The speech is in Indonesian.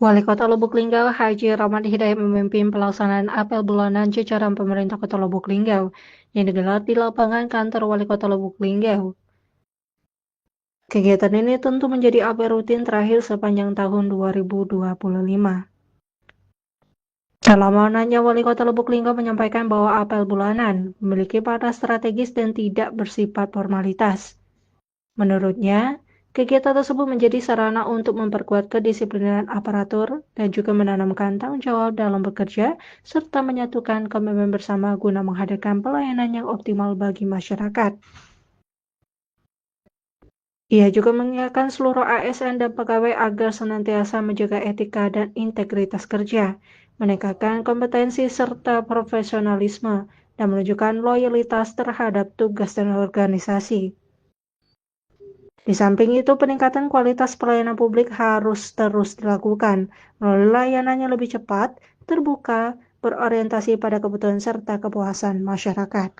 Wali Kota Lubuk Linggau Haji Rahmat Hidayat memimpin pelaksanaan apel bulanan jajaran pemerintah Kota Lubuk Linggau yang digelar di lapangan kantor Wali Kota Lubuk Linggau. Kegiatan ini tentu menjadi apel rutin terakhir sepanjang tahun 2025. Dalam amanatnya, Wali Kota Lubuk Linggau menyampaikan bahwa apel bulanan memiliki makna strategis dan tidak bersifat formalitas. Menurutnya, kegiatan tersebut menjadi sarana untuk memperkuat kedisiplinan aparatur dan juga menanamkan tanggung jawab dalam bekerja, serta menyatukan komitmen bersama guna menghadirkan pelayanan yang optimal bagi masyarakat. Ia juga mengingatkan seluruh ASN dan pegawai agar senantiasa menjaga etika dan integritas kerja, meningkatkan kompetensi serta profesionalisme, dan menunjukkan loyalitas terhadap tugas dan organisasi. Di samping itu, peningkatan kualitas pelayanan publik harus terus dilakukan melalui layanan yang lebih cepat, terbuka, berorientasi pada kebutuhan serta kepuasan masyarakat.